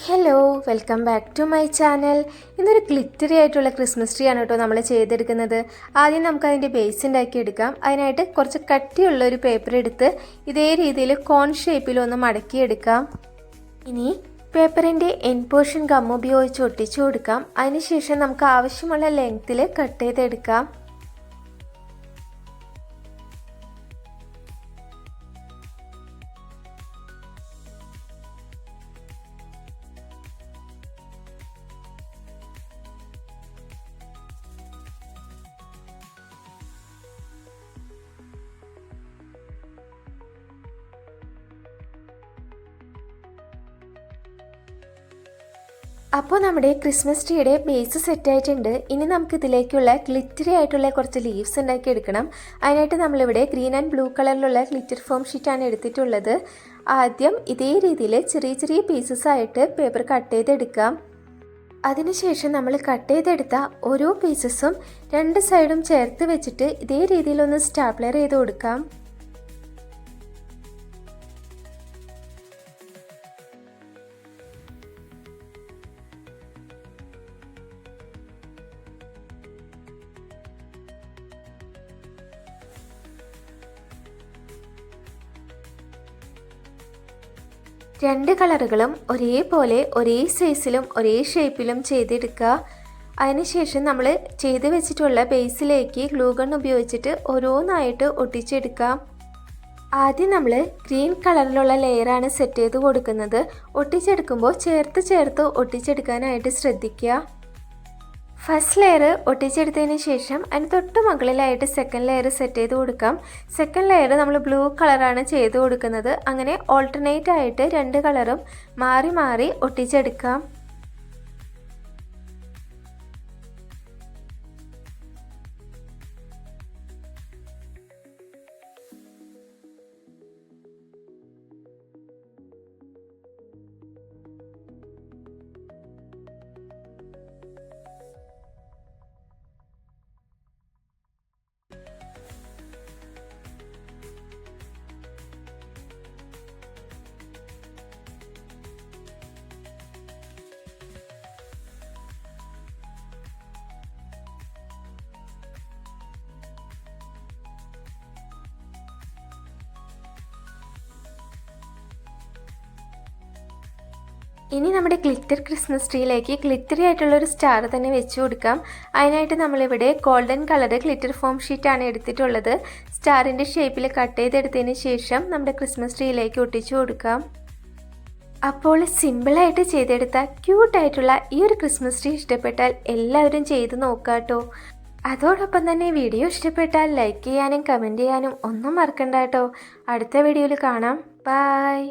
Hello, welcome back to my channel. ഇന്നൊരു glittery ആയിട്ടുള്ള Christmas tree ആണ് കേട്ടോ നമ്മൾ ചെയ്തെടുക്കുന്നത്. ആദ്യം നമുക്ക് അതിൻ്റെ ബേസ് ഉണ്ടാക്കി എടുക്കാം. അതിനായിട്ട് കുറച്ച് കട്ടിയുള്ള ഒരു പേപ്പർ എടുത്ത് ഇതേ രീതിയിൽ കോൺ ഷേപ്പിലൊന്ന് മടക്കിയെടുക്കാം. ഇനി പേപ്പറിൻ്റെ എൻഡ് പോർഷൻ ഗം ഉപയോഗിച്ച് ഒട്ടിച്ചു കൊടുക്കാം. അതിനുശേഷം നമുക്ക് ആവശ്യമുള്ള ലെങ്ത്തിൽ കട്ട് ചെയ്തെടുക്കാം. അപ്പോൾ നമ്മുടെ ക്രിസ്മസ് ട്രീയുടെ ബേസ് സെറ്റായിട്ടുണ്ട്. ഇനി നമുക്ക് ഇതിലേക്കുള്ള ഗ്ലിറ്ററി ആയിട്ടുള്ള കുറച്ച് ലീവ്സ് ഉണ്ടാക്കി എടുക്കണം. അതിനായിട്ട് നമ്മളിവിടെ ഗ്രീൻ ആൻഡ് ബ്ലൂ കളറിലുള്ള ഗ്ലിറ്റർ ഫോം ഷീറ്റാണ് എടുത്തിട്ടുള്ളത്. ആദ്യം ഇതേ രീതിയിൽ ചെറിയ ചെറിയ പീസസ് ആയിട്ട് പേപ്പർ കട്ട് ചെയ്തെടുക്കാം. അതിനുശേഷം നമ്മൾ കട്ട് ചെയ്തെടുത്ത ഓരോ പീസസും രണ്ട് സൈഡും ചേർത്ത് വെച്ചിട്ട് ഇതേ രീതിയിലൊന്ന് സ്റ്റാപ്ലർ ചെയ്ത് കൊടുക്കാം. രണ്ട് കളറുകളും ഒരേപോലെ ഒരേ സൈസിലും ഒരേ ഷേപ്പിലും ചെയ്തെടുക്കുക. അതിനുശേഷം നമ്മൾ ചെയ്ത് വെച്ചിട്ടുള്ള ബേസിലേക്ക് ഗ്ലൂ ഗൺ ഉപയോഗിച്ചിട്ട് ഓരോന്നായിട്ട് ഒട്ടിച്ചെടുക്കാം. ആദ്യം നമ്മൾ ഗ്രീൻ കളറിലുള്ള ലെയറാണ് സെറ്റ് ചെയ്ത് കൊടുക്കുന്നത്. ഒട്ടിച്ചെടുക്കുമ്പോൾ ചേർത്ത് ഒട്ടിച്ചെടുക്കാനായിട്ട് ശ്രദ്ധിക്കുക. ഫസ്റ്റ് ലെയർ ഒട്ടിച്ചെടുത്തതിന് ശേഷം അതിന് തൊട്ട് മുകളിലായിട്ട് സെക്കൻഡ് ലെയർ സെറ്റ് ചെയ്ത് കൊടുക്കാം. സെക്കൻഡ് ലെയർ നമ്മൾ ബ്ലൂ കളറാണ് ചെയ്ത് കൊടുക്കുന്നത്. അങ്ങനെ ഓൾട്ടർനേറ്റ് ആയിട്ട് രണ്ട് കളറും മാറി മാറി ഒട്ടിച്ചെടുക്കാം. ഇനി നമ്മുടെ ഗ്ലിറ്റർ ക്രിസ്മസ് ട്രീയിലേക്ക് ഗ്ലിറ്ററി ആയിട്ടുള്ളൊരു സ്റ്റാർ തന്നെ വെച്ച് കൊടുക്കാം. അതിനായിട്ട് നമ്മളിവിടെ ഗോൾഡൻ കളർ ഗ്ലിറ്റർ ഫോം ഷീറ്റാണ് എടുത്തിട്ടുള്ളത്. സ്റ്റാറിൻ്റെ ഷേപ്പിൽ കട്ട് ചെയ്തെടുത്തതിന് ശേഷം നമ്മുടെ ക്രിസ്മസ് ട്രീയിലേക്ക് ഒട്ടിച്ചു കൊടുക്കാം. അപ്പോൾ സിമ്പിളായിട്ട് ചെയ്തെടുത്ത ക്യൂട്ടായിട്ടുള്ള ഈ ഒരു ക്രിസ്മസ് ട്രീ ഇഷ്ടപ്പെട്ടാൽ എല്ലാവരും ചെയ്ത് നോക്കാട്ടോ. അതോടൊപ്പം തന്നെ വീഡിയോ ഇഷ്ടപ്പെട്ടാൽ ലൈക്ക് ചെയ്യാനും കമൻറ്റ് ചെയ്യാനും ഒന്നും മറക്കണ്ട കേട്ടോ. അടുത്ത വീഡിയോയിൽ കാണാം. ബൈ.